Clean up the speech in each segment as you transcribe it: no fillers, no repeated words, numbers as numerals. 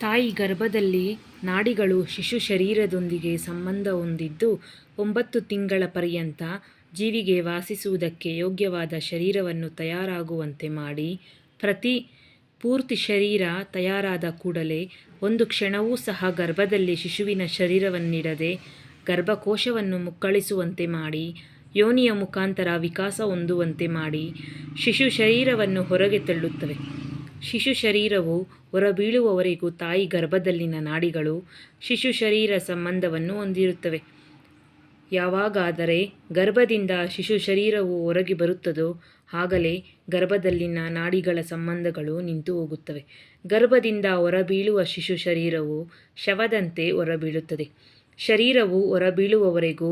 ತಾಯಿ ಗರ್ಭದಲ್ಲಿ ನಾಡಿಗಳು ಶಿಶು ಶರೀರದೊಂದಿಗೆ ಸಂಬಂಧ ಹೊಂದಿದ್ದು 9 ತಿಂಗಳ ಪರ್ಯಂತ ಜೀವಿಗೆ ವಾಸಿಸುವುದಕ್ಕೆ ಯೋಗ್ಯವಾದ ಶರೀರವನ್ನು ತಯಾರಾಗುವಂತೆ ಮಾಡಿ ಪೂರ್ತಿ ಶರೀರ ತಯಾರಾದ ಕೂಡಲೇ ಒಂದು ಕ್ಷಣವೂ ಸಹ ಗರ್ಭದಲ್ಲಿ ಶಿಶುವಿನ ಶರೀರವನ್ನಿಡದೆ ಗರ್ಭಕೋಶವನ್ನು ಮುಕ್ಕಳಿಸುವಂತೆ ಮಾಡಿ ಯೋನಿಯ ಮುಖಾಂತರ ವಿಕಾಸ ಹೊಂದುವಂತೆ ಮಾಡಿ ಶಿಶು ಶರೀರವನ್ನು ಹೊರಗೆ ತಳ್ಳುತ್ತವೆ. ಶಿಶು ಶರೀರವು ಹೊರಬೀಳುವವರೆಗೂ ತಾಯಿ ಗರ್ಭದಲ್ಲಿನ ನಾಡಿಗಳು ಶಿಶು ಶರೀರ ಸಂಬಂಧವನ್ನು ಹೊಂದಿರುತ್ತವೆ. ಯಾವಾಗಾದರೆ ಗರ್ಭದಿಂದ ಶಿಶು ಶರೀರವು ಹೊರಗೆ ಬರುತ್ತದೋ ಆಗಲೇ ಗರ್ಭದಲ್ಲಿನ ನಾಡಿಗಳ ಸಂಬಂಧಗಳು ನಿಂತು ಹೋಗುತ್ತವೆ. ಗರ್ಭದಿಂದ ಹೊರಬೀಳುವ ಶಿಶು ಶರೀರವು ಶವದಂತೆ ಹೊರಬೀಳುತ್ತದೆ. ಶರೀರವು ಹೊರಬೀಳುವವರೆಗೂ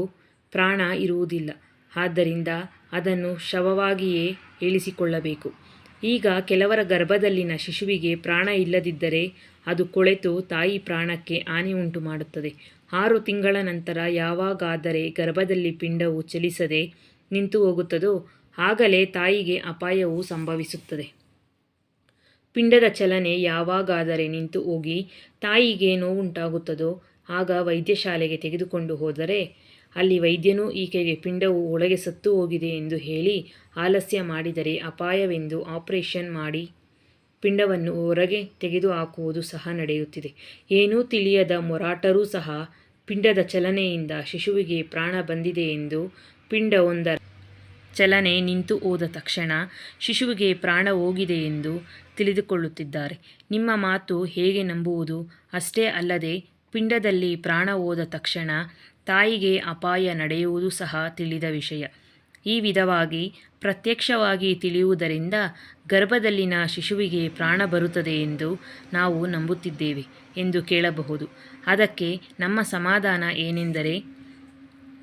ಪ್ರಾಣ ಇರುವುದಿಲ್ಲ. ಆದ್ದರಿಂದ ಅದನ್ನು ಶವವಾಗಿಯೇ ಇಳಿಸಿಕೊಳ್ಳಬೇಕು. ಈಗ ಕೆಲವರ ಗರ್ಭದಲ್ಲಿನ ಶಿಶುವಿಗೆ ಪ್ರಾಣ ಇಲ್ಲದಿದ್ದರೆ ಅದು ಕೊಳೆತು ತಾಯಿ ಪ್ರಾಣಕ್ಕೆ ಹಾನಿ ಉಂಟು ಮಾಡುತ್ತದೆ. 6 ತಿಂಗಳ ನಂತರ ಯಾವಾಗಾದರೆ ಗರ್ಭದಲ್ಲಿ ಪಿಂಡವು ಚಲಿಸದೆ ನಿಂತು ಹೋಗುತ್ತದೋ ಆಗಲೇ ತಾಯಿಗೆ ಅಪಾಯವು ಸಂಭವಿಸುತ್ತದೆ. ಪಿಂಡದ ಚಲನೆ ಯಾವಾಗಾದರೆ ನಿಂತು ಹೋಗಿ ತಾಯಿಗೆ ನೋವುಂಟಾಗುತ್ತದೋ ಆಗ ವೈದ್ಯಶಾಲೆಗೆ ತೆಗೆದುಕೊಂಡು ಹೋದರೆ ಅಲ್ಲಿ ವೈದ್ಯನು ಈಕೆಗೆ ಪಿಂಡವು ಒಳಗೆ ಸತ್ತು ಹೋಗಿದೆ ಎಂದು ಹೇಳಿ ಆಲಸ್ಯ ಮಾಡಿದರೆ ಅಪಾಯವೆಂದು ಆಪರೇಷನ್ ಮಾಡಿ ಪಿಂಡವನ್ನು ಹೊರಗೆ ತೆಗೆದುಹಾಕುವುದು ಸಹ ನಡೆಯುತ್ತಿದೆ. ಏನೂ ತಿಳಿಯದ ಮೊರಾಟರೂ ಸಹ ಪಿಂಡದ ಚಲನೆಯಿಂದ ಶಿಶುವಿಗೆ ಪ್ರಾಣ ಬಂದಿದೆ ಎಂದು ಪಿಂಡವೊಂದರ ಚಲನೆ ನಿಂತು ಹೋದ ತಕ್ಷಣ ಶಿಶುವಿಗೆ ಪ್ರಾಣ ಹೋಗಿದೆ ಎಂದು ತಿಳಿದುಕೊಳ್ಳುತ್ತಿದ್ದಾರೆ. ನಿಮ್ಮ ಮಾತು ಹೇಗೆ ನಂಬುವುದು? ಅಷ್ಟೇ ಅಲ್ಲದೆ ಪಿಂಡದಲ್ಲಿ ಪ್ರಾಣ ಹೋದ ತಕ್ಷಣ ತಾಯಿಗೆ ಅಪಾಯ ನಡೆಯುವುದು ಸಹ ತಿಳಿದ ವಿಷಯ. ಈ ವಿಧವಾಗಿ ಪ್ರತ್ಯಕ್ಷವಾಗಿ ತಿಳಿಯುವುದರಿಂದ ಗರ್ಭದಲ್ಲಿನ ಶಿಶುವಿಗೆ ಪ್ರಾಣ ಬರುತ್ತದೆ ಎಂದು ನಾವು ನಂಬುತ್ತಿದ್ದೇವೆ ಎಂದು ಕೇಳಬಹುದು. ಅದಕ್ಕೆ ನಮ್ಮ ಸಮಾಧಾನ ಏನೆಂದರೆ,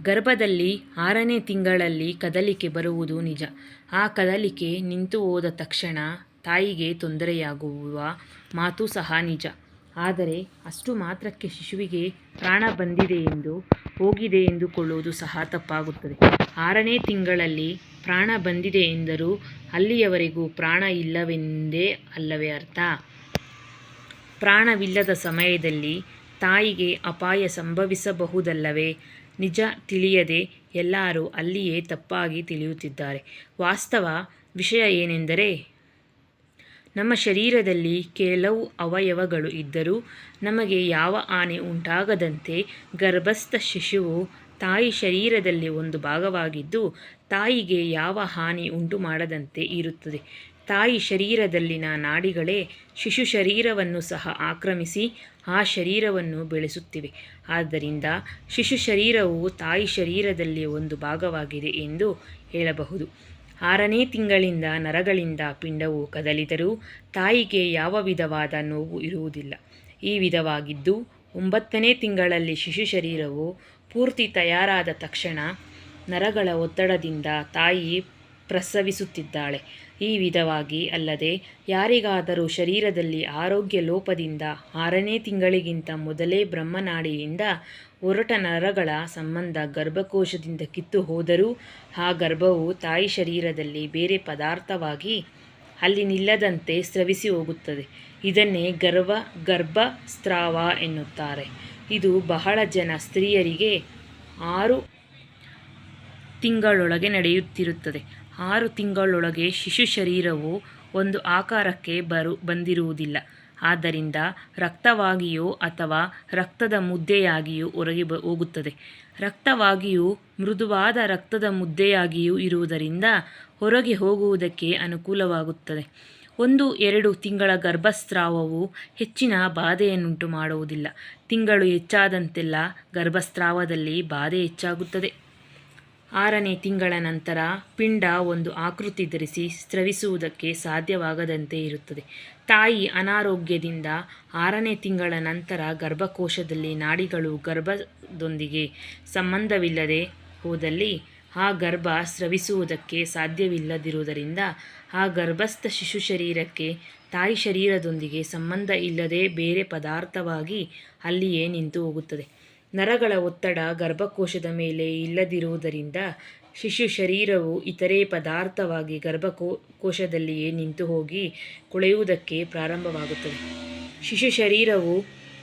ಗರ್ಭದಲ್ಲಿ 6ನೇ ತಿಂಗಳಲ್ಲಿ ಕದಲಿಕೆ ಬರುವುದು ನಿಜ. ಆ ಕದಲಿಕೆ ನಿಂತು ಹೋದ ತಕ್ಷಣ ತಾಯಿಗೆ ತೊಂದರೆಯಾಗುವ ಮಾತು ಸಹ ನಿಜ. ಆದರೆ ಅಷ್ಟು ಮಾತ್ರಕ್ಕೆ ಶಿಶುವಿಗೆ ಪ್ರಾಣ ಬಂದಿದೆ ಎಂದು ಹೋಗಿದೆ ಎಂದುಕೊಳ್ಳುವುದು ಸಹ ತಪ್ಪಾಗುತ್ತದೆ. 6ನೇ ತಿಂಗಳಲ್ಲಿ ಪ್ರಾಣ ಬಂದಿದೆ ಎಂದರೂ ಅಲ್ಲಿಯವರೆಗೂ ಪ್ರಾಣ ಇಲ್ಲವೆಂದೇ ಅಲ್ಲವೇ ಅರ್ಥ? ಪ್ರಾಣವಿಲ್ಲದ ಸಮಯದಲ್ಲಿ ತಾಯಿಗೆ ಅಪಾಯ ಸಂಭವಿಸಬಹುದಲ್ಲವೇ? ನಿಜ ತಿಳಿಯದೆ ಎಲ್ಲರೂ ಅಲ್ಲಿಯೇ ತಪ್ಪಾಗಿ ತಿಳಿಯುತ್ತಿದ್ದಾರೆ. ವಾಸ್ತವ ವಿಷಯ ಏನೆಂದರೆ, ನಮ್ಮ ಶರೀರದಲ್ಲಿ ಕೆಲವು ಅವಯವಗಳು ಇದ್ದರೂ ನಮಗೆ ಯಾವ ಹಾನಿ ಉಂಟಾಗದಂತೆ ಗರ್ಭಸ್ಥ ಶಿಶುವು ತಾಯಿ ಶರೀರದಲ್ಲಿ ಒಂದು ಭಾಗವಾಗಿದ್ದು ತಾಯಿಗೆ ಯಾವ ಹಾನಿ ಉಂಟು ಮಾಡದಂತೆ ಇರುತ್ತದೆ. ತಾಯಿ ಶರೀರದಲ್ಲಿನ ನಾಡಿಗಳೇ ಶಿಶು ಶರೀರವನ್ನು ಸಹ ಆಕ್ರಮಿಸಿ ಆ ಶರೀರವನ್ನು ಬೆಳೆಸುತ್ತಿವೆ. ಆದ್ದರಿಂದ ಶಿಶು ಶರೀರವು ತಾಯಿ ಶರೀರದಲ್ಲಿ ಒಂದು ಭಾಗವಾಗಿದೆ ಎಂದು ಹೇಳಬಹುದು. 6ನೇ ತಿಂಗಳಿಂದ ನರಗಳಿಂದ ಪಿಂಡವು ಕದಲಿದರೂ ತಾಯಿಗೆ ಯಾವ ವಿಧವಾದ ನೋವು ಇರುವುದಿಲ್ಲ. ಈ ವಿಧವಾಗಿದ್ದು 9ನೇ ತಿಂಗಳಲ್ಲಿ ಶಿಶು ಶರೀರವು ಪೂರ್ತಿ ತಯಾರಾದ ತಕ್ಷಣ ನರಗಳ ಒತ್ತಡದಿಂದ ತಾಯಿ ಪ್ರಸವಿಸುತ್ತಿದ್ದಾಳೆ. ಈ ವಿಧವಾಗಿ ಅಲ್ಲದೆ ಯಾರಿಗಾದರೂ ಶರೀರದಲ್ಲಿ ಆರೋಗ್ಯ ಲೋಪದಿಂದ 6ನೇ ತಿಂಗಳಿಗಿಂತ ಮೊದಲೇ ಬ್ರಹ್ಮನಾಡಿಯಿಂದ ಹೊರಟ ನರಗಳ ಸಂಬಂಧ ಗರ್ಭಕೋಶದಿಂದ ಕಿತ್ತು ಹೋದರೂ ಆ ಗರ್ಭವು ತಾಯಿ ಶರೀರದಲ್ಲಿ ಬೇರೆ ಪದಾರ್ಥವಾಗಿ ಅಲ್ಲಿ ನಿಲ್ಲದಂತೆ ಸ್ರವಿಸಿ ಹೋಗುತ್ತದೆ. ಇದನ್ನೇ ಗರ್ಭಸ್ರಾವ ಎನ್ನುತ್ತಾರೆ. ಇದು ಬಹಳ ಜನ ಸ್ತ್ರೀಯರಿಗೆ 6 ತಿಂಗಳೊಳಗೆ ನಡೆಯುತ್ತಿರುತ್ತದೆ. 6 ತಿಂಗಳೊಳಗೆ ಶಿಶು ಶರೀರವು ಒಂದು ಆಕಾರಕ್ಕೆ ಬಂದಿರುವುದಿಲ್ಲ. ಆದ್ದರಿಂದ ರಕ್ತವಾಗಿಯೋ ಅಥವಾ ರಕ್ತದ ಮುದ್ದೆಯಾಗಿಯೋ ಹೊರಗೆ ಹೋಗುತ್ತದೆ. ರಕ್ತವಾಗಿಯೂ ಮೃದುವಾದ ರಕ್ತದ ಮುದ್ದೆಯಾಗಿಯೂ ಇರುವುದರಿಂದ ಹೊರಗೆ ಹೋಗುವುದಕ್ಕೆ ಅನುಕೂಲವಾಗುತ್ತದೆ. 1-2 ತಿಂಗಳ ಗರ್ಭಸ್ರಾವವು ಹೆಚ್ಚಿನ ಬಾಧೆಯನ್ನುಂಟು ಮಾಡುವುದಿಲ್ಲ. ತಿಂಗಳು ಹೆಚ್ಚಾದಂತೆಲ್ಲ ಗರ್ಭಸ್ರಾವದಲ್ಲಿ ಬಾಧೆ ಹೆಚ್ಚಾಗುತ್ತದೆ. 6ನೇ ತಿಂಗಳ ನಂತರ ಪಿಂಡ ಒಂದು ಆಕೃತಿ ಧರಿಸಿ ಸ್ರವಿಸುವುದಕ್ಕೆ ಸಾಧ್ಯವಾಗದಂತೆ ಇರುತ್ತದೆ. ತಾಯಿ ಅನಾರೋಗ್ಯದಿಂದ 6ನೇ ತಿಂಗಳ ನಂತರ ಗರ್ಭಕೋಶದಲ್ಲಿ ನಾಡಿಗಳು ಗರ್ಭದೊಂದಿಗೆ ಸಂಬಂಧವಿಲ್ಲದೆ ಹೋದಲ್ಲಿ ಆ ಗರ್ಭ ಸ್ರವಿಸುವುದಕ್ಕೆ ಸಾಧ್ಯವಿಲ್ಲದಿರುವುದರಿಂದ ಆ ಗರ್ಭಸ್ಥ ಶಿಶು ಶರೀರಕ್ಕೆ ತಾಯಿ ಶರೀರದೊಂದಿಗೆ ಸಂಬಂಧ ಇಲ್ಲದೆ ಬೇರೆ ಪದಾರ್ಥವಾಗಿ ಅಲ್ಲಿಯೇ ನಿಂತು ಹೋಗುತ್ತದೆ. ನರಗಳ ಒತ್ತಡ ಗರ್ಭಕೋಶದ ಮೇಲೆ ಇಲ್ಲದಿರುವುದರಿಂದ ಶಿಶು ಶರೀರವು ಇತರೆ ಪದಾರ್ಥವಾಗಿ ಗರ್ಭಕೋಶದಲ್ಲಿಯೇ ನಿಂತು ಹೋಗಿ ಕೊಳೆಯುವುದಕ್ಕೆ ಪ್ರಾರಂಭವಾಗುತ್ತದೆ. ಶಿಶು ಶರೀರವು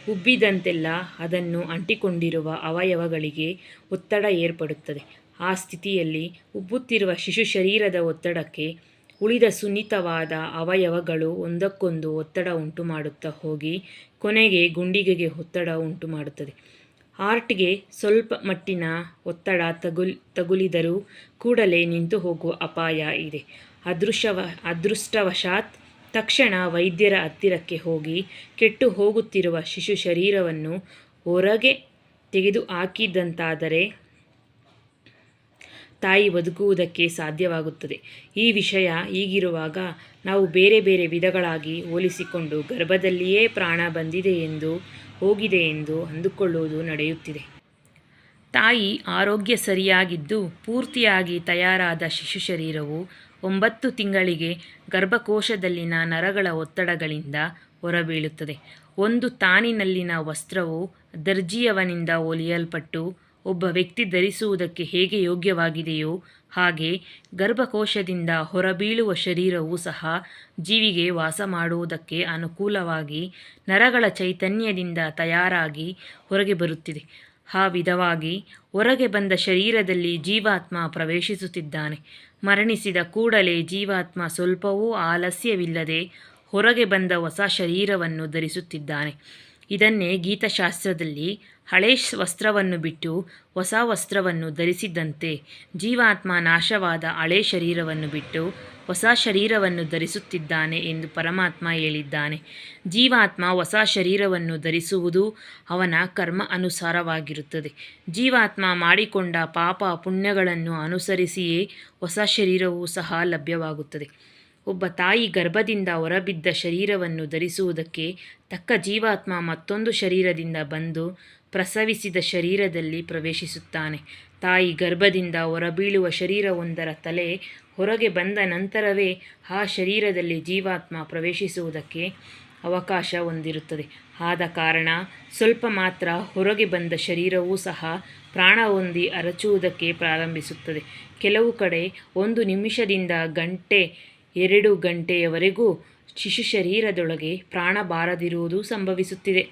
ಉಬ್ಬಿದಂತೆಲ್ಲ ಅದನ್ನು ಅಂಟಿಕೊಂಡಿರುವ ಅವಯವಗಳಿಗೆ ಒತ್ತಡ ಏರ್ಪಡುತ್ತದೆ. ಆ ಸ್ಥಿತಿಯಲ್ಲಿ ಉಬ್ಬುತ್ತಿರುವ ಶಿಶು ಶರೀರದ ಒತ್ತಡಕ್ಕೆ ಉಳಿದ ಸುನ್ನಿತವಾದ ಅವಯವಗಳು ಒಂದಕ್ಕೊಂದು ಒತ್ತಡ ಉಂಟುಮಾಡುತ್ತಾ ಹೋಗಿ ಕೊನೆಗೆ ಗುಂಡಿಗೆಗೆ ಒತ್ತಡ ಉಂಟುಮಾಡುತ್ತದೆ. ಹಾರ್ಟ್ಗೆ ಸ್ವಲ್ಪ ಮಟ್ಟಿನ ಒತ್ತಡ ತಗುಲಿದರೂ ಕೂಡಲೇ ನಿಂತು ಹೋಗುವ ಅಪಾಯ ಇದೆ. ಅದೃಷ್ಟವಶಾತ್ ತಕ್ಷಣ ವೈದ್ಯರ ಹತ್ತಿರಕ್ಕೆ ಹೋಗಿ ಕೆಟ್ಟು ಹೋಗುತ್ತಿರುವ ಶಿಶು ಶರೀರವನ್ನು ಹೊರಗೆ ತೆಗೆದುಹಾಕಿದಂತಾದರೆ ತಾಯಿ ಬದುಕುವುದಕ್ಕೆ ಸಾಧ್ಯವಾಗುತ್ತದೆ. ಈ ವಿಷಯ ಹೀಗಿರುವಾಗ ನಾವು ಬೇರೆ ಬೇರೆ ವಿಧಗಳಾಗಿ ಹೋಲಿಸಿಕೊಂಡು ಗರ್ಭದಲ್ಲಿಯೇ ಪ್ರಾಣ ಬಂದಿದೆ ಎಂದು ಹೋಗಿದೆ ಎಂದು ಅಂದುಕೊಳ್ಳುವುದು ನಡೆಯುತ್ತಿದೆ. ತಾಯಿ ಆರೋಗ್ಯ ಸರಿಯಾಗಿದ್ದು ಪೂರ್ತಿಯಾಗಿ ತಯಾರಾದ ಶಿಶು ಶರೀರವು 9 ತಿಂಗಳಿಗೆ ಗರ್ಭಕೋಶದಲ್ಲಿನ ನರಗಳ ಒತ್ತಡಗಳಿಂದ ಹೊರಬೀಳುತ್ತದೆ. ಒಂದು ತಾನಿನಲ್ಲಿನ ವಸ್ತ್ರವು ದರ್ಜಿಯವನಿಂದ ಹೊಲಿಯಲ್ಪಟ್ಟು ಒಬ್ಬ ವ್ಯಕ್ತಿ ಧರಿಸುವುದಕ್ಕೆ ಹೇಗೆ ಯೋಗ್ಯವಾಗಿದೆಯೋ ಹಾಗೆ ಗರ್ಭಕೋಶದಿಂದ ಹೊರಬೀಳುವ ಶರೀರವೂ ಸಹ ಜೀವಿಗೆ ವಾಸ ಮಾಡುವುದಕ್ಕೆ ಅನುಕೂಲವಾಗಿ ನರಗಳ ಚೈತನ್ಯದಿಂದ ತಯಾರಾಗಿ ಹೊರಗೆ ಬರುತ್ತಿದೆ. ಆ ವಿಧವಾಗಿ ಹೊರಗೆ ಬಂದ ಶರೀರದಲ್ಲಿ ಜೀವಾತ್ಮ ಪ್ರವೇಶಿಸುತ್ತಿದ್ದಾನೆ. ಮರಣಿಸಿದ ಕೂಡಲೇ ಜೀವಾತ್ಮ ಸ್ವಲ್ಪವೂ ಆಲಸ್ಯವಿಲ್ಲದೆ ಹೊರಗೆ ಬಂದ ಹೊಸ ಶರೀರವನ್ನು ಧರಿಸುತ್ತಿದ್ದಾನೆ. ಇದನ್ನೇ ಗೀತಶಾಸ್ತ್ರದಲ್ಲಿ ಹಳೆ ವಸ್ತ್ರವನ್ನು ಬಿಟ್ಟು ಹೊಸ ವಸ್ತ್ರವನ್ನು ಧರಿಸಿದಂತೆ ಜೀವಾತ್ಮ ನಾಶವಾದ ಹಳೆ ಶರೀರವನ್ನು ಬಿಟ್ಟು ಹೊಸ ಶರೀರವನ್ನು ಧರಿಸುತ್ತಿದ್ದಾನೆ ಎಂದು ಪರಮಾತ್ಮ ಹೇಳಿದ್ದಾನೆ. ಜೀವಾತ್ಮ ಹೊಸ ಶರೀರವನ್ನು ಧರಿಸುವುದು ಅವನ ಕರ್ಮ ಅನುಸಾರವಾಗಿರುತ್ತದೆ. ಜೀವಾತ್ಮ ಮಾಡಿಕೊಂಡ ಪಾಪ ಪುಣ್ಯಗಳನ್ನು ಅನುಸರಿಸಿಯೇ ಹೊಸ ಶರೀರವೂ ಸಹ ಲಭ್ಯವಾಗುತ್ತದೆ. ಒಬ್ಬ ತಾಯಿ ಗರ್ಭದಿಂದ ಹೊರಬಿದ್ದ ಶರೀರವನ್ನು ಧರಿಸುವುದಕ್ಕೆ ತಕ್ಕ ಜೀವಾತ್ಮ ಮತ್ತೊಂದು ಶರೀರದಿಂದ ಬಂದು ಪ್ರಸವಿಸಿದ ಶರೀರದಲ್ಲಿ ಪ್ರವೇಶಿಸುತ್ತಾನೆ. ತಾಯಿ ಗರ್ಭದಿಂದ ಹೊರಬೀಳುವ ಶರೀರವೊಂದರ ತಲೆ ಹೊರಗೆ ಬಂದ ನಂತರವೇ ಆ ಶರೀರದಲ್ಲಿ ಜೀವಾತ್ಮ ಪ್ರವೇಶಿಸುವುದಕ್ಕೆ ಅವಕಾಶ ಹೊಂದಿರುತ್ತದೆ. ಆದ ಕಾರಣ ಸ್ವಲ್ಪ ಮಾತ್ರ ಹೊರಗೆ ಬಂದ ಶರೀರವೂ ಸಹ ಪ್ರಾಣ ಹೊಂದಿ ಅರಚುವುದಕ್ಕೆ ಪ್ರಾರಂಭಿಸುತ್ತದೆ. ಕೆಲವು ಕಡೆ 1 ನಿಮಿಷದಿಂದ ಗಂಟೆ 2 ಗಂಟೆಯವರೆಗೂ ಶಿಶು ಶರೀರದೊಳಗೆ ಪ್ರಾಣ ಬಾರದಿರುವುದು ಸಂಭವಿಸುತ್ತಿದೆ.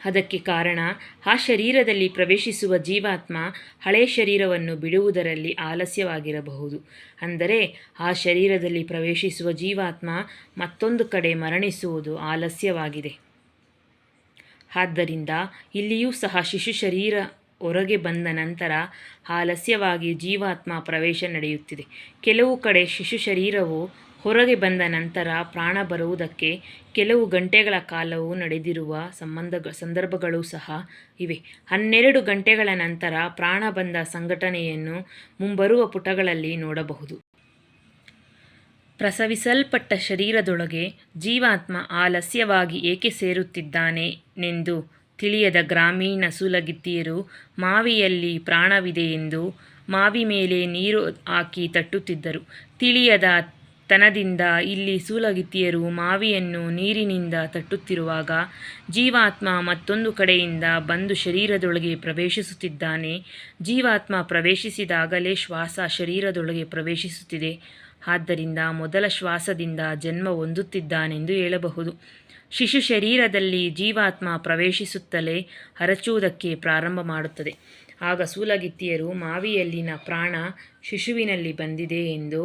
ಅದಕ್ಕೆ ಕಾರಣ ಆ ಶರೀರದಲ್ಲಿ ಪ್ರವೇಶಿಸುವ ಜೀವಾತ್ಮ ಹಳೆ ಶರೀರವನ್ನು ಬಿಡುವುದರಲ್ಲಿ ಆಲಸ್ಯವಾಗಿರಬಹುದು. ಅಂದರೆ ಆ ಶರೀರದಲ್ಲಿ ಪ್ರವೇಶಿಸುವ ಜೀವಾತ್ಮ ಮತ್ತೊಂದು ಕಡೆ ಮರಣಿಸುವುದು ಆಲಸ್ಯವಾಗಿದೆ. ಆದ್ದರಿಂದ ಇಲ್ಲಿಯೂ ಸಹ ಶಿಶು ಶರೀರ ಹೊರಗೆ ಬಂದ ನಂತರ ಆಲಸ್ಯವಾಗಿ ಜೀವಾತ್ಮ ಪ್ರವೇಶ ನಡೆಯುತ್ತಿದೆ. ಕೆಲವು ಕಡೆ ಶಿಶು ಶರೀರವು ಹೊರಗೆ ಬಂದ ನಂತರ ಪ್ರಾಣ ಬರುವುದಕ್ಕೆ ಕೆಲವು ಗಂಟೆಗಳ ಕಾಲವೂ ನಡೆದಿರುವ ಸಂದರ್ಭಗಳೂ ಸಹ ಇವೆ. 12 ಗಂಟೆಗಳ ನಂತರ ಪ್ರಾಣ ಬಂದ ಸಂಘಟನೆಯನ್ನು ಮುಂಬರುವ ಪುಟಗಳಲ್ಲಿ ನೋಡಬಹುದು. ಪ್ರಸವಿಸಲ್ಪಟ್ಟ ಶರೀರದೊಳಗೆ ಜೀವಾತ್ಮ ಆಲಸ್ಯವಾಗಿ ಏಕೆ ಸೇರುತ್ತಿದ್ದಾನೆಂದು ತಿಳಿಯದ ಗ್ರಾಮೀಣ ಸೂಲಗಿತ್ತಿಯರು ಮಾವಿಯಲ್ಲಿ ಪ್ರಾಣವಿದೆಯೆಂದು ಮಾವಿ ಮೇಲೆ ನೀರು ಹಾಕಿ ತಟ್ಟುತ್ತಿದ್ದರು. ತಿಳಿಯದ ತನದಿಂದ ಇಲ್ಲಿ ಸೂಲಗಿತ್ತಿಯರು ಮಾವಿಯನ್ನು ನೀರಿನಿಂದ ತಟ್ಟುತ್ತಿರುವಾಗ ಜೀವಾತ್ಮ ಮತ್ತೊಂದು ಕಡೆಯಿಂದ ಬಂದು ಶರೀರದೊಳಗೆ ಪ್ರವೇಶಿಸುತ್ತಿದ್ದಾನೆ. ಜೀವಾತ್ಮ ಪ್ರವೇಶಿಸಿದಾಗಲೇ ಶ್ವಾಸ ಶರೀರದೊಳಗೆ ಪ್ರವೇಶಿಸುತ್ತಿದೆ. ಆದ್ದರಿಂದ ಮೊದಲ ಶ್ವಾಸದಿಂದ ಜನ್ಮ ಹೊಂದುತ್ತಿದ್ದಾನೆಂದು ಹೇಳಬಹುದು. ಶಿಶು ಶರೀರದಲ್ಲಿ ಜೀವಾತ್ಮ ಪ್ರವೇಶಿಸುತ್ತಲೇ ಅರಚುವುದಕ್ಕೆ ಪ್ರಾರಂಭ ಮಾಡುತ್ತದೆ. ಆಗ ಸೂಲಗಿತ್ತಿಯರು ಮಾವಿಯಲ್ಲಿನ ಪ್ರಾಣ ಶಿಶುವಿನಲ್ಲಿ ಬಂದಿದೆ ಎಂದು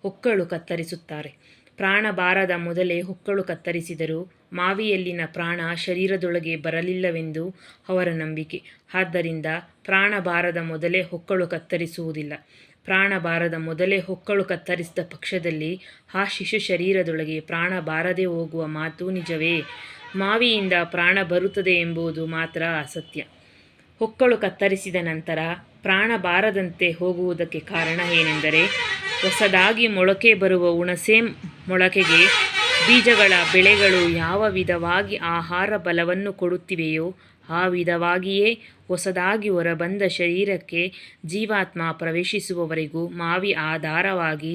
ಹೊಕ್ಕಳು ಕತ್ತರಿಸುತ್ತಾರೆ. ಪ್ರಾಣ ಬಾರದ ಮೊದಲೇ ಹೊಕ್ಕಳು ಕತ್ತರಿಸಿದರೂ ಮಾವಿಯಲ್ಲಿನ ಪ್ರಾಣ ಶರೀರದೊಳಗೆ ಬರಲಿಲ್ಲವೆಂದು ಅವರ ನಂಬಿಕೆ. ಆದ್ದರಿಂದ ಪ್ರಾಣ ಬಾರದ ಮೊದಲೇ ಹೊಕ್ಕಳು ಕತ್ತರಿಸುವುದಿಲ್ಲ. ಪ್ರಾಣ ಬಾರದ ಮೊದಲೇ ಹೊಕ್ಕಳು ಕತ್ತರಿಸಿದ ಪಕ್ಷದಲ್ಲಿ ಆ ಶಿಶು ಶರೀರದೊಳಗೆ ಪ್ರಾಣ ಬಾರದೆ ಹೋಗುವ ಮಾತು ನಿಜವೇ? ಮಾವಿಯಿಂದ ಪ್ರಾಣ ಬರುತ್ತದೆ ಎಂಬುದು ಮಾತ್ರ ಅಸತ್ಯ. ಹೊಕ್ಕಳು ಕತ್ತರಿಸಿದ ನಂತರ ಪ್ರಾಣ ಬಾರದಂತೆ ಹೋಗುವುದಕ್ಕೆ ಕಾರಣ ಏನೆಂದರೆ, ಹೊಸದಾಗಿ ಮೊಳಕೆ ಬರುವ ಹುಣಸೆ ಮೊಳಕೆಗೆ ಬೀಜಗಳ ಬೆಳೆಗಳು ಯಾವ ವಿಧವಾಗಿ ಆಹಾರ ಬಲವನ್ನು ಕೊಡುತ್ತಿವೆಯೋ ಆ ವಿಧವಾಗಿಯೇ ಹೊಸದಾಗಿ ಹೊರಬಂದ ಶರೀರಕ್ಕೆ ಜೀವಾತ್ಮ ಪ್ರವೇಶಿಸುವವರೆಗೂ ಮಾವಿ ಆಧಾರವಾಗಿ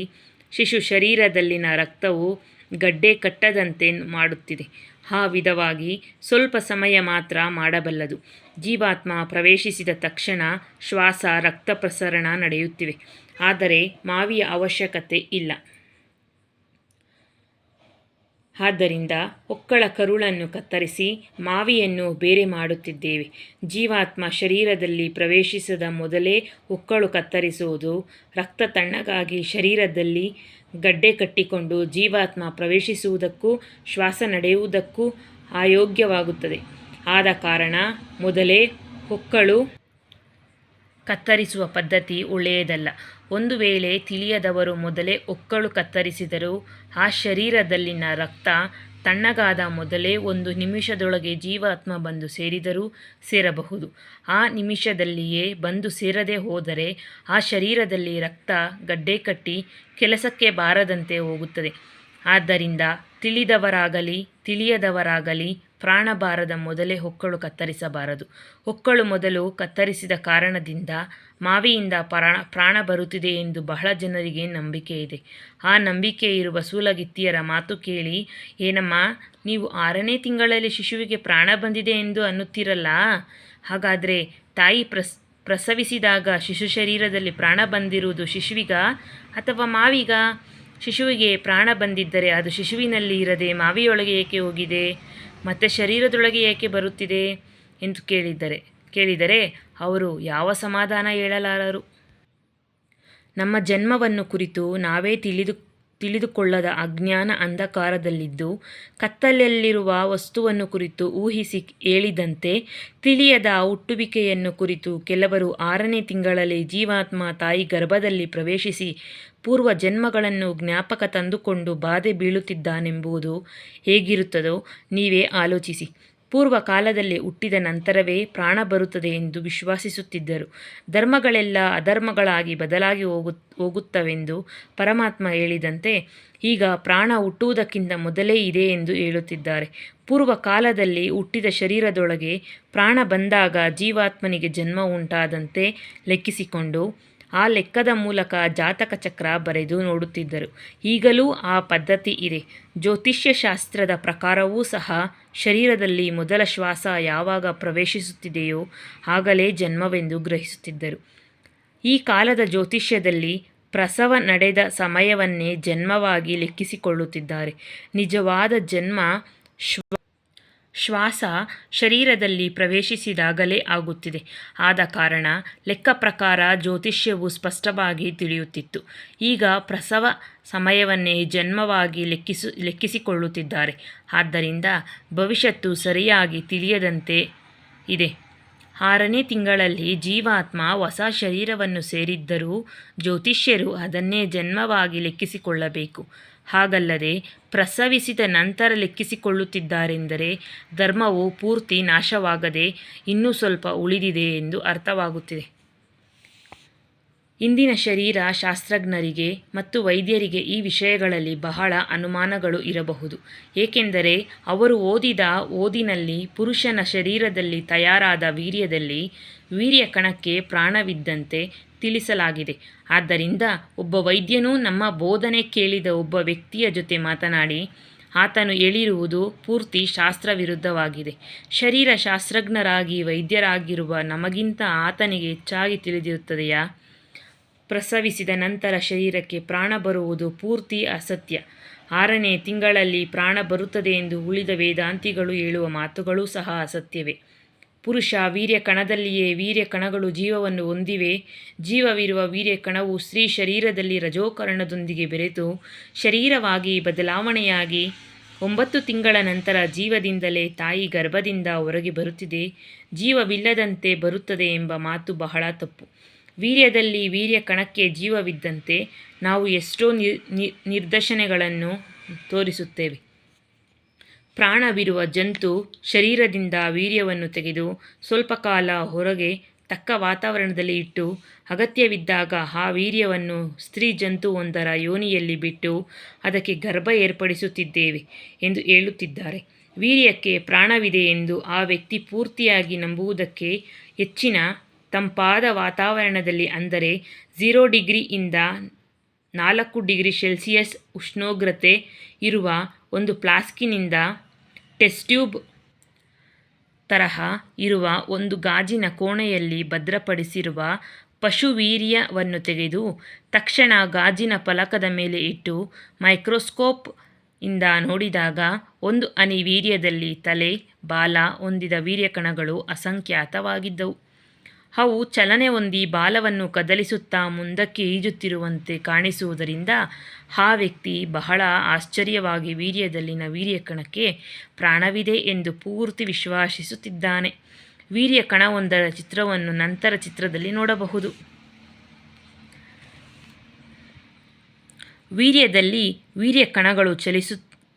ಶಿಶು ಶರೀರದಲ್ಲಿನ ರಕ್ತವು ಗಡ್ಡೆ ಕಟ್ಟದಂತೆ ಮಾಡುತ್ತಿದೆ. ಆ ವಿಧವಾಗಿ ಸ್ವಲ್ಪ ಸಮಯ ಮಾತ್ರ ಮಾಡಬಲ್ಲದು. ಜೀವಾತ್ಮ ಪ್ರವೇಶಿಸಿದ ತಕ್ಷಣ ಶ್ವಾಸ ರಕ್ತ ಪ್ರಸರಣ ನಡೆಯುತ್ತಿವೆ. ಆದರೆ ಮಾವಿಯ ಅವಶ್ಯಕತೆ ಇಲ್ಲ. ಆದ್ದರಿಂದ ಹೊಕ್ಕಳ ಕರುಳನ್ನು ಕತ್ತರಿಸಿ ಮಾವಿಯನ್ನು ಬೇರೆ ಮಾಡುತ್ತಿದ್ದೇವೆ. ಜೀವಾತ್ಮ ಶರೀರದಲ್ಲಿ ಪ್ರವೇಶಿಸದ ಮೊದಲೇ ಹೊಕ್ಕಳು ಕತ್ತರಿಸುವುದು ರಕ್ತ ತಣ್ಣಗಾಗಿ ಶರೀರದಲ್ಲಿ ಗಡ್ಡೆ ಕಟ್ಟಿಕೊಂಡು ಜೀವಾತ್ಮ ಪ್ರವೇಶಿಸುವುದಕ್ಕೂ ಶ್ವಾಸ ನಡೆಯುವುದಕ್ಕೂ ಅಯೋಗ್ಯವಾಗುತ್ತದೆ. ಆದ ಕಾರಣ ಮೊದಲೇ ಹೊಕ್ಕಳು ಕತ್ತರಿಸುವ ಪದ್ಧತಿ ಒಳ್ಳೆಯದಲ್ಲ. ಒಂದು ವೇಳೆ ತಿಳಿಯದವರು ಮೊದಲೇ ಹೊಕ್ಕಳು ಕತ್ತರಿಸಿದರೂ ಆ ಶರೀರದಲ್ಲಿನ ರಕ್ತ ತಣ್ಣಗಾದ ಮೊದಲೇ 1 ನಿಮಿಷದೊಳಗೆ ಜೀವಾತ್ಮ ಬಂದು ಸೇರಿದರೂ ಸೇರಬಹುದು. ಆ ನಿಮಿಷದಲ್ಲಿಯೇ ಬಂದು ಸೇರದೆ ಹೋದರೆ ಆ ಶರೀರದಲ್ಲಿ ರಕ್ತ ಗಡ್ಡೆ ಕಟ್ಟಿ ಕೆಲಸಕ್ಕೆ ಬಾರದಂತೆ ಹೋಗುತ್ತದೆ. ಆದ್ದರಿಂದ ತಿಳಿದವರಾಗಲಿ ತಿಳಿಯದವರಾಗಲಿ ಪ್ರಾಣ ಬಾರದ ಮೊದಲೇ ಹೊಕ್ಕಳು ಕತ್ತರಿಸಬಾರದು. ಹೊಕ್ಕಳು ಮೊದಲು ಕತ್ತರಿಸಿದ ಕಾರಣದಿಂದ ಮಾವಿಯಿಂದ ಪ್ರಾಣ ಬರುತ್ತಿದೆ ಎಂದು ಬಹಳ ಜನರಿಗೆ ನಂಬಿಕೆ ಇದೆ. ಆ ನಂಬಿಕೆ ಇರುವ ಸೂಲಗಿತ್ತಿಯರ ಮಾತು ಕೇಳಿ, ಏನಮ್ಮ, ನೀವು 6ನೇ ತಿಂಗಳಲ್ಲಿ ಶಿಶುವಿಗೆ ಪ್ರಾಣ ಬಂದಿದೆ ಎಂದು ಅನ್ನುತ್ತೀರಲ್ಲ, ಹಾಗಾದರೆ ತಾಯಿ ಪ್ರಸವಿಸಿದಾಗ ಶಿಶು ಶರೀರದಲ್ಲಿ ಪ್ರಾಣ ಬಂದಿರುವುದು ಶಿಶುವಿಗ ಅಥವಾ ಮಾವಿಗ? ಶಿಶುವಿಗೆ ಪ್ರಾಣ ಬಂದಿದ್ದರೆ ಅದು ಶಿಶುವಿನಲ್ಲಿ ಇರದೆ ಮಾವಿಯೊಳಗೆ ಏಕೆ ಹೋಗಿದೆ, ಮತ್ತೆ ಶರೀರದೊಳಗೆ ಏಕೆ ಬರುತ್ತಿದೆ ಎಂದು ಕೇಳಿದರೆ ಅವರು ಯಾವ ಸಮಾಧಾನ ಹೇಳಲಾರರು. ನಮ್ಮ ಜನ್ಮವನ್ನು ಕುರಿತು ನಾವೇ ತಿಳಿದುಕೊಳ್ಳದ ಅಜ್ಞಾನ ಅಂಧಕಾರದಲ್ಲಿದ್ದು ಕತ್ತಲಲ್ಲಿರುವ ವಸ್ತುವನ್ನು ಕುರಿತು ಊಹಿಸಿ ಹೇಳಿದಂತೆ ತಿಳಿಯದ ಹುಟ್ಟುವಿಕೆಯನ್ನು ಕುರಿತು ಕೆಲವರು 6ನೇ ತಿಂಗಳಲ್ಲಿ ಜೀವಾತ್ಮ ತಾಯಿ ಗರ್ಭದಲ್ಲಿ ಪ್ರವೇಶಿಸಿ ಪೂರ್ವ ಜನ್ಮಗಳನ್ನು ಜ್ಞಾಪಕ ತಂದುಕೊಂಡು ಬಾಧೆ ಬೀಳುತ್ತಿದ್ದಾನೆಂಬುದು ಹೇಗಿರುತ್ತದೋ ನೀವೇ ಆಲೋಚಿಸಿ. ಪೂರ್ವ ಕಾಲದಲ್ಲಿ ಹುಟ್ಟಿದ ನಂತರವೇ ಪ್ರಾಣ ಬರುತ್ತದೆ ಎಂದು ವಿಶ್ವಾಸಿಸುತ್ತಿದ್ದರು. ಧರ್ಮಗಳೆಲ್ಲ ಅಧರ್ಮಗಳಾಗಿ ಬದಲಾಗಿ ಹೋಗುತ್ತವೆಂದು ಪರಮಾತ್ಮ ಹೇಳಿದಂತೆ ಈಗ ಪ್ರಾಣ ಹುಟ್ಟುವುದಕ್ಕಿಂತ ಮೊದಲೇ ಇದೆ ಎಂದು ಹೇಳುತ್ತಿದ್ದಾರೆ. ಪೂರ್ವ ಕಾಲದಲ್ಲಿ ಹುಟ್ಟಿದ ಶರೀರದೊಳಗೆ ಪ್ರಾಣ ಬಂದಾಗ ಜೀವಾತ್ಮನಿಗೆ ಜನ್ಮ ಉಂಟಾದಂತೆ ಲೆಕ್ಕಿಸಿಕೊಂಡು ಆ ಲೆಕ್ಕದ ಮೂಲಕ ಜಾತಕ ಚಕ್ರ ಬರೆದು ನೋಡುತ್ತಿದ್ದರು. ಈಗಲೂ ಆ ಪದ್ಧತಿ ಇದೆ. ಜ್ಯೋತಿಷ್ಯ ಶಾಸ್ತ್ರದ ಪ್ರಕಾರವೂ ಸಹ ಶರೀರದಲ್ಲಿ ಮೊದಲ ಶ್ವಾಸ ಯಾವಾಗ ಪ್ರವೇಶಿಸುತ್ತಿದೆಯೋ ಆಗಲೇ ಜನ್ಮವೆಂದು ಗ್ರಹಿಸುತ್ತಿದ್ದರು. ಈ ಕಾಲದ ಜ್ಯೋತಿಷ್ಯದಲ್ಲಿ ಪ್ರಸವ ನಡೆದ ಸಮಯವನ್ನೇ ಜನ್ಮವಾಗಿ ಲೆಕ್ಕಿಸಿಕೊಳ್ಳುತ್ತಿದ್ದಾರೆ. ನಿಜವಾದ ಜನ್ಮ ಶ್ವಾಸ ಶರೀರದಲ್ಲಿ ಪ್ರವೇಶಿಸಿದಾಗಲೇ ಆಗುತ್ತಿದೆ. ಆದ ಕಾರಣ ಲೆಕ್ಕ ಪ್ರಕಾರ ಜ್ಯೋತಿಷ್ಯವು ಸ್ಪಷ್ಟವಾಗಿ ತಿಳಿಯುತ್ತಿತ್ತು. ಈಗ ಪ್ರಸವ ಸಮಯವನ್ನೇ ಜನ್ಮವಾಗಿ ಲೆಕ್ಕಿಸಿಕೊಳ್ಳುತ್ತಿದ್ದಾರೆ. ಆದ್ದರಿಂದ ಭವಿಷ್ಯತ್ತು ಸರಿಯಾಗಿ ತಿಳಿಯದಂತೆ ಇದೆ. 6ನೇ ತಿಂಗಳಲ್ಲಿ ಜೀವಾತ್ಮ ಹೊಸ ಶರೀರವನ್ನು ಸೇರಿದ್ದರೂ ಜ್ಯೋತಿಷ್ಯರು ಅದನ್ನೇ ಜನ್ಮವಾಗಿ ಲೆಕ್ಕಿಸಿಕೊಳ್ಳಬೇಕು. ಹಾಗಲ್ಲದೆ ಪ್ರಸವಿಸಿದ ನಂತರ ಲೆಕ್ಕಿಸಿಕೊಳ್ಳುತ್ತಿದ್ದಾರೆಂದರೆ ಧರ್ಮವು ಪೂರ್ತಿ ನಾಶವಾಗದೆ ಇನ್ನೂ ಸ್ವಲ್ಪ ಉಳಿದಿದೆ ಎಂದು ಅರ್ಥವಾಗುತ್ತಿದೆ. ಇಂದಿನ ಶರೀರ ಶಾಸ್ತ್ರಜ್ಞರಿಗೆ ಮತ್ತು ವೈದ್ಯರಿಗೆ ಈ ವಿಷಯಗಳಲ್ಲಿ ಬಹಳ ಅನುಮಾನಗಳು ಇರಬಹುದು. ಏಕೆಂದರೆ ಅವರು ಓದಿದ ಓದಿನಲ್ಲಿ ಪುರುಷನ ಶರೀರದಲ್ಲಿ ತಯಾರಾದ ವೀರ್ಯದಲ್ಲಿ ವೀರ್ಯ ಕಣಕ್ಕೆ ಪ್ರಾಣವಿದ್ದಂತೆ ತಿಳಿಸಲಾಗಿದೆ. ಆದ್ದರಿಂದ ಒಬ್ಬ ವೈದ್ಯನು ನಮ್ಮ ಬೋಧನೆ ಕೇಳಿದ ಒಬ್ಬ ವ್ಯಕ್ತಿಯ ಜೊತೆ ಮಾತನಾಡಿ ಆತನು ಹೇಳಿರುವುದು ಪೂರ್ತಿ ಶಾಸ್ತ್ರವಿರುದ್ಧವಾಗಿದೆ. ಶರೀರ ಶಾಸ್ತ್ರಜ್ಞರಾಗಿ ವೈದ್ಯರಾಗಿರುವ ನಮಗಿಂತ ಆತನಿಗೆ ಹೆಚ್ಚಾಗಿ ತಿಳಿದಿರುತ್ತದೆಯಾ? ಪ್ರಸವಿಸಿದ ನಂತರ ಶರೀರಕ್ಕೆ ಪ್ರಾಣ ಬರುವುದು ಪೂರ್ತಿ ಅಸತ್ಯ. 6ನೇ ತಿಂಗಳಲ್ಲಿ ಪ್ರಾಣ ಬರುತ್ತದೆ ಎಂದು ಉಳಿದ ವೇದಾಂತಿಗಳು ಹೇಳುವ ಮಾತುಗಳೂ ಸಹ ಅಸತ್ಯವೇ. ಪುರುಷ ವೀರ್ಯ ಕಣದಲ್ಲಿಯೇ ವೀರ್ಯ ಕಣಗಳು ಜೀವವನ್ನು ಹೊಂದಿವೆ. ಜೀವವಿರುವ ವೀರ್ಯ ಕಣವು ಸ್ತ್ರೀ ಶರೀರದಲ್ಲಿ ರಜೋಕರಣದೊಂದಿಗೆ ಬೆರೆತು ಶರೀರವಾಗಿ ಬದಲಾವಣೆಯಾಗಿ 9 ತಿಂಗಳ ನಂತರ ಜೀವದಿಂದಲೇ ತಾಯಿ ಗರ್ಭದಿಂದ ಹೊರಗೆ ಬರುತ್ತಿದೆ. ಜೀವವಿಲ್ಲದಂತೆ ಬರುತ್ತದೆ ಎಂಬ ಮಾತು ಬಹಳ ತಪ್ಪು. ವೀರ್ಯದಲ್ಲಿ ವೀರ್ಯ ಕಣಕ್ಕೆ ಜೀವವಿದ್ದಂತೆ ನಾವು ಎಷ್ಟೋ ನಿದರ್ಶನಗಳನ್ನು ತೋರಿಸುತ್ತೇವೆ. ಪ್ರಾಣವಿರುವ ಜಂತು ಶರೀರದಿಂದ ವೀರ್ಯವನ್ನು ತೆಗೆದು ಸ್ವಲ್ಪ ಕಾಲ ಹೊರಗೆ ತಕ್ಕ ವಾತಾವರಣದಲ್ಲಿ ಇಟ್ಟು ಅಗತ್ಯವಿದ್ದಾಗ ಆ ವೀರ್ಯವನ್ನು ಸ್ತ್ರೀ ಜಂತುವೊಂದರ ಯೋನಿಯಲ್ಲಿ ಬಿಟ್ಟು ಅದಕ್ಕೆ ಗರ್ಭ ಏರ್ಪಡಿಸುತ್ತಿದ್ದೇವೆ ಎಂದು ಹೇಳುತ್ತಿದ್ದಾರೆ. ವೀರ್ಯಕ್ಕೆ ಪ್ರಾಣವಿದೆ ಎಂದು ಆ ವ್ಯಕ್ತಿ ಪೂರ್ತಿಯಾಗಿ ನಂಬುವುದಕ್ಕೆ ಹೆಚ್ಚಿನ ತಂಪಾದ ವಾತಾವರಣದಲ್ಲಿ, ಅಂದರೆ 0 ಡಿಗ್ರಿಯಿಂದ 4 ಡಿಗ್ರಿ ಸೆಲ್ಸಿಯಸ್ ಉಷ್ಣೋಗ್ರತೆ ಇರುವ ಒಂದು ಫ್ಲಾಸ್ಕಿನಿಂದ ಟೆಸ್ಟ್ ಟ್ಯೂಬ್ ತರಹ ಇರುವ ಒಂದು ಗಾಜಿನ ಕೋಣೆಯಲ್ಲಿ ಭದ್ರಪಡಿಸಿರುವ ಪಶುವೀರ್ಯವನ್ನು ತೆಗೆದು ತಕ್ಷಣ ಗಾಜಿನ ಫಲಕದ ಮೇಲೆ ಇಟ್ಟು ಮೈಕ್ರೋಸ್ಕೋಪ್ ಇಂದ ನೋಡಿದಾಗ ಒಂದು ಹನಿ ವೀರ್ಯದಲ್ಲಿ ತಲೆ, ಬಾಲ ಹೊಂದಿದ ವೀರ್ಯಕಣಗಳು ಅಸಂಖ್ಯಾತವಾಗಿದ್ದವು. ಅವು ಚಲನೆ ಹೊಂದಿ ಬಾಲವನ್ನು ಕದಲಿಸುತ್ತಾ ಮುಂದಕ್ಕೆ ಈಜುತ್ತಿರುವಂತೆ ಕಾಣಿಸುವುದರಿಂದ ಆ ವ್ಯಕ್ತಿ ಬಹಳ ಆಶ್ಚರ್ಯವಾಗಿ ವೀರ್ಯದಲ್ಲಿನ ವೀರ್ಯಕಣಕ್ಕೆ ಪ್ರಾಣವಿದೆ ಎಂದು ಪೂರ್ತಿ ವಿಶ್ವಾಸಿಸುತ್ತಿದ್ದಾನೆ. ವೀರ್ಯಕಣವೊಂದರ ಚಿತ್ರವನ್ನು ನಂತರ ಚಿತ್ರದಲ್ಲಿ ನೋಡಬಹುದು. ವೀರ್ಯದಲ್ಲಿ ವೀರ್ಯಕಣಗಳು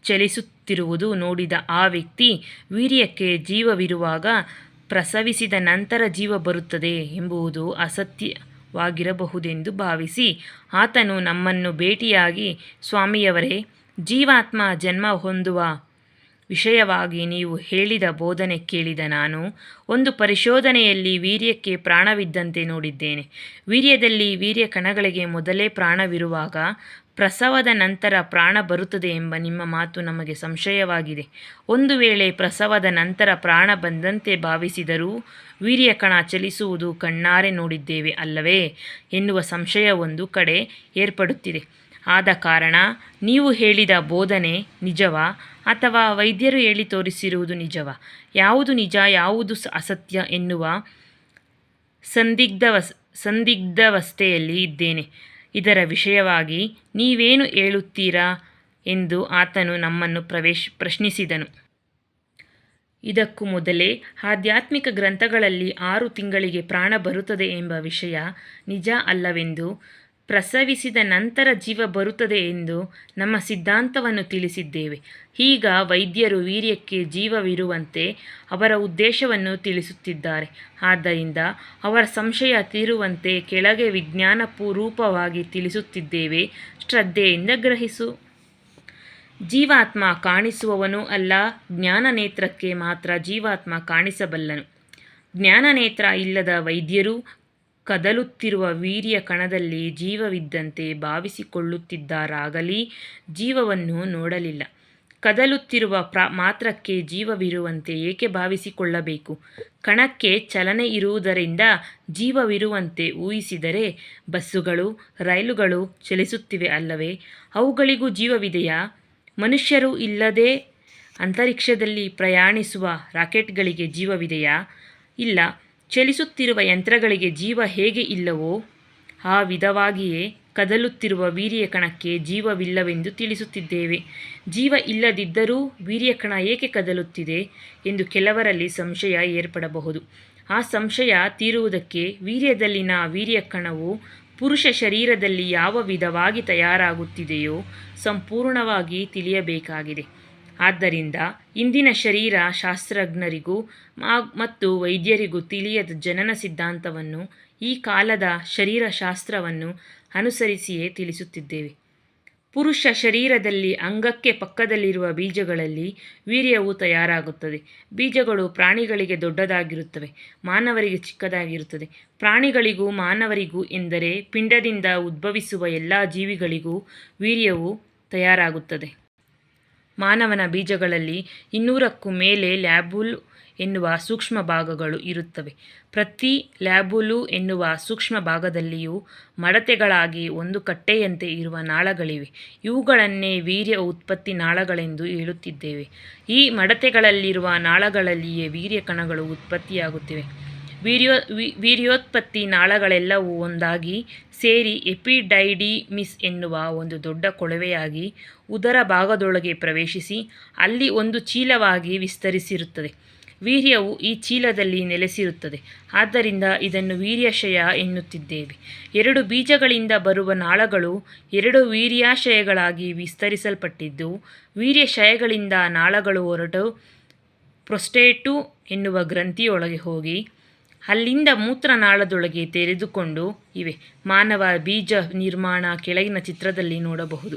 ಚಲಿಸುತ್ತಿರುವುದು ನೋಡಿದ ಆ ವ್ಯಕ್ತಿ ವೀರ್ಯಕ್ಕೆ ಜೀವವಿರುವಾಗ ಪ್ರಸವಿಸಿದ ನಂತರ ಜೀವ ಬರುತ್ತದೆ ಎಂಬುದು ಅಸತ್ಯವಾಗಿರಬಹುದೆಂದು ಭಾವಿಸಿ ಆತನು ನಮ್ಮನ್ನು ಭೇಟಿಯಾಗಿ, ಸ್ವಾಮಿಯವರೇ, ಜೀವಾತ್ಮ ಜನ್ಮ ಹೊಂದುವ ವಿಷಯವಾಗಿ ನೀವು ಹೇಳಿದ ಬೋಧನೆ ಕೇಳಿದ ನಾನು ಒಂದು ಪರಿಶೋಧನೆಯಲ್ಲಿ ವೀರ್ಯಕ್ಕೆ ಪ್ರಾಣವಿದ್ದಂತೆ ನೋಡಿದ್ದೇನೆ. ವೀರ್ಯದಲ್ಲಿ ವೀರ್ಯಕಣಗಳಿಗೆ ಮೊದಲೇ ಪ್ರಾಣವಿರುವಾಗ ಪ್ರಸವದ ನಂತರ ಪ್ರಾಣ ಬರುತ್ತದೆ ಎಂಬ ನಿಮ್ಮ ಮಾತು ನಮಗೆ ಸಂಶಯವಾಗಿದೆ. ಒಂದು ವೇಳೆ ಪ್ರಸವದ ನಂತರ ಪ್ರಾಣ ಬಂದಂತೆ ಭಾವಿಸಿದರೂ ವೀರ್ಯಕಣ ಚಲಿಸುವುದು ಕಣ್ಣಾರೆ ನೋಡಿದ್ದೇವೆ ಅಲ್ಲವೇ ಎನ್ನುವ ಸಂಶಯ ಒಂದು ಕಡೆ ಏರ್ಪಡುತ್ತಿದೆ. ಆದ ಕಾರಣ ನೀವು ಹೇಳಿದ ಬೋಧನೆ ನಿಜವಾ ಅಥವಾ ವೈದ್ಯರು ಹೇಳಿ ತೋರಿಸಿರುವುದು ನಿಜವಾ, ಯಾವುದು ನಿಜ ಯಾವುದು ಅಸತ್ಯ ಎನ್ನುವ ಸಂದಿಗ್ಧಾವಸ್ಥೆಯಲ್ಲಿ ಇದ್ದೇನೆ. ಇದರ ವಿಷಯವಾಗಿ ನೀವೇನು ಹೇಳುತ್ತೀರಾ ಎಂದು ಆತನು ನಮ್ಮನ್ನು ಪ್ರಶ್ನಿಸಿದನು. ಇದಕ್ಕೂ ಮೊದಲೇ ಆಧ್ಯಾತ್ಮಿಕ ಗ್ರಂಥಗಳಲ್ಲಿ 6 ತಿಂಗಳಿಗೆ ಪ್ರಾಣ ಬರುತ್ತದೆ ಎಂಬ ವಿಷಯ ನಿಜ ಅಲ್ಲವೆಂದು, ಪ್ರಸವಿಸಿದ ನಂತರ ಜೀವ ಬರುತ್ತದೆ ಎಂದು ನಮ್ಮ ಸಿದ್ಧಾಂತವನ್ನು ತಿಳಿಸಿದ್ದೇವೆ. ಈಗ ವೈದ್ಯರು ವೀರ್ಯಕ್ಕೆ ಜೀವವಿರುವಂತೆ ಅವರ ಉದ್ದೇಶವನ್ನು ತಿಳಿಸುತ್ತಿದ್ದಾರೆ. ಆದ್ದರಿಂದ ಅವರ ಸಂಶಯ ತೀರುವಂತೆ ಕೆಳಗೆ ವಿಜ್ಞಾನಪೂರ್ವಕವಾಗಿ ತಿಳಿಸುತ್ತಿದ್ದೇವೆ, ಶ್ರದ್ಧೆಯಿಂದ ಗ್ರಹಿಸು. ಜೀವಾತ್ಮ ಕಾಣಿಸುವವನೂ ಅಲ್ಲ, ಜ್ಞಾನನೇತ್ರಕ್ಕೆ ಮಾತ್ರ ಜೀವಾತ್ಮ ಕಾಣಿಸಬಲ್ಲನು. ಜ್ಞಾನನೇತ್ರ ಇಲ್ಲದ ವೈದ್ಯರು ಕದಲುತ್ತಿರುವ ವೀರ್ಯಕಣದಲ್ಲಿ ಜೀವವಿದ್ದಂತೆ ಭಾವಿಸಿಕೊಳ್ಳುತ್ತಿದ್ದಾರಾಗಲಿ ಜೀವವನ್ನು ನೋಡಲಿಲ್ಲ. ಕದಲುತ್ತಿರುವ ಮಾತ್ರಕ್ಕೆ ಜೀವವಿರುವಂತೆ ಏಕೆ ಭಾವಿಸಿಕೊಳ್ಳಬೇಕು? ಕಣಕ್ಕೆ ಚಲನೆ ಇರುವುದರಿಂದ ಜೀವವಿರುವಂತೆ ಊಹಿಸಿದರೆ ಬಸ್ಸುಗಳು, ರೈಲುಗಳು ಚಲಿಸುತ್ತಿವೆ ಅಲ್ಲವೇ? ಅವುಗಳಿಗೂ ಜೀವವಿದೆಯಾ? ಮನುಷ್ಯರು ಇಲ್ಲದೆ ಅಂತರಿಕ್ಷದಲ್ಲಿ ಪ್ರಯಾಣಿಸುವ ರಾಕೆಟ್ಗಳಿಗೆ ಜೀವವಿದೆಯಾ? ಇಲ್ಲ. ಚಲಿಸುತ್ತಿರುವ ಯಂತ್ರಗಳಿಗೆ ಜೀವ ಹೇಗೆ ಇಲ್ಲವೋ ಆ ವಿಧವಾಗಿಯೇ ಕದಲುತ್ತಿರುವ ವೀರ್ಯಕಣಕ್ಕೆ ಜೀವವಿಲ್ಲವೆಂದು ತಿಳಿಸುತ್ತಿದ್ದೇವೆ. ಜೀವ ಇಲ್ಲದಿದ್ದರೂ ವೀರ್ಯಕಣ ಏಕೆ ಕದಲುತ್ತಿದೆ ಎಂದು ಕೆಲವರಲ್ಲಿ ಸಂಶಯ ಏರ್ಪಡಬಹುದು. ಆ ಸಂಶಯ ತೀರುವುದಕ್ಕೆ ವೀರ್ಯದಲ್ಲಿನ ವೀರ್ಯಕಣವು ಪುರುಷ ಶರೀರದಲ್ಲಿ ಯಾವ ವಿಧವಾಗಿ ತಯಾರಾಗುತ್ತಿದೆಯೋ ಸಂಪೂರ್ಣವಾಗಿ ತಿಳಿಯಬೇಕಾಗಿದೆ. ಆದ್ದರಿಂದ ಇಂದಿನ ಶರೀರ ಶಾಸ್ತ್ರಜ್ಞರಿಗೂ ಮತ್ತು ವೈದ್ಯರಿಗೂ ತಿಳಿಯದ ಜನನ ಸಿದ್ಧಾಂತವನ್ನು ಈ ಕಾಲದ ಶರೀರಶಾಸ್ತ್ರವನ್ನು ಅನುಸರಿಸಿಯೇ ತಿಳಿಸುತ್ತಿದ್ದೇವೆ. ಪುರುಷ ಶರೀರದಲ್ಲಿ ಅಂಗಕ್ಕೆ ಪಕ್ಕದಲ್ಲಿರುವ ಬೀಜಗಳಲ್ಲಿ ವೀರ್ಯವು ತಯಾರಾಗುತ್ತದೆ. ಬೀಜಗಳು ಪ್ರಾಣಿಗಳಿಗೆ ದೊಡ್ಡದಾಗಿರುತ್ತವೆ, ಮಾನವರಿಗೆ ಚಿಕ್ಕದಾಗಿರುತ್ತದೆ. ಪ್ರಾಣಿಗಳಿಗೂ ಮಾನವರಿಗೂ ಎಂದರೆ ಪಿಂಡದಿಂದ ಉದ್ಭವಿಸುವ ಎಲ್ಲ ಜೀವಿಗಳಿಗೂ ವೀರ್ಯವು ತಯಾರಾಗುತ್ತದೆ. ಮಾನವನ ಬೀಜಗಳಲ್ಲಿ 200ಕ್ಕೂ ಮೇಲೆ ಲ್ಯಾಬ್ಯೂಲ್ ಎನ್ನುವ ಸೂಕ್ಷ್ಮ ಭಾಗಗಳು ಇರುತ್ತವೆ. ಪ್ರತಿ ಲ್ಯಾಬ್ಯೂಲು ಎನ್ನುವ ಸೂಕ್ಷ್ಮ ಭಾಗದಲ್ಲಿಯೂ ಮಡತೆಗಳಾಗಿ ಒಂದು ಕಟ್ಟೆಯಂತೆ ಇರುವ ನಾಳಗಳಿವೆ. ಇವುಗಳನ್ನೇ ವೀರ್ಯ ಉತ್ಪತ್ತಿ ನಾಳಗಳೆಂದು ಹೇಳುತ್ತಿದ್ದೇವೆ. ಈ ಮಡತೆಗಳಲ್ಲಿರುವ ನಾಳಗಳಲ್ಲಿಯೇ ವೀರ್ಯಕಣಗಳು ಉತ್ಪತ್ತಿಯಾಗುತ್ತಿವೆ. ವೀರ್ಯೋತ್ಪತ್ತಿ ನಾಳಗಳೆಲ್ಲವೂ ಒಂದಾಗಿ ಸೇರಿ ಎಪಿಡೈಡಿಮಿಸ್ ಎನ್ನುವ ಒಂದು ದೊಡ್ಡ ಕೊಳವೆಯಾಗಿ ಉದರ ಭಾಗದೊಳಗೆ ಪ್ರವೇಶಿಸಿ ಅಲ್ಲಿ ಒಂದು ಚೀಲವಾಗಿ ವಿಸ್ತರಿಸಿರುತ್ತದೆ. ವೀರ್ಯವು ಈ ಚೀಲದಲ್ಲಿ ನೆಲೆಸಿರುತ್ತದೆ. ಆದ್ದರಿಂದ ಇದನ್ನು ವೀರ್ಯಾಶಯ ಎನ್ನುತ್ತಿದ್ದೇವೆ. 2 ಬೀಜಗಳಿಂದ ಬರುವ ನಾಳಗಳು 2 ವೀರ್ಯಾಶಯಗಳಾಗಿ ವಿಸ್ತರಿಸಲ್ಪಟ್ಟಿದ್ದು, ವೀರ್ಯಾಶಯಗಳಿಂದ ನಾಳಗಳು ಹೊರಟು ಪ್ರೊಸ್ಟೇಟು ಎನ್ನುವ ಗ್ರಂಥಿಯೊಳಗೆ ಹೋಗಿ ಅಲ್ಲಿಂದ ಮೂತ್ರನಾಳದೊಳಗೆ ತೆರೆದುಕೊಂಡು ಇವೆ. ಮಾನವ ಬೀಜ ನಿರ್ಮಾಣ ಕೆಳಗಿನ ಚಿತ್ರದಲ್ಲಿ ನೋಡಬಹುದು.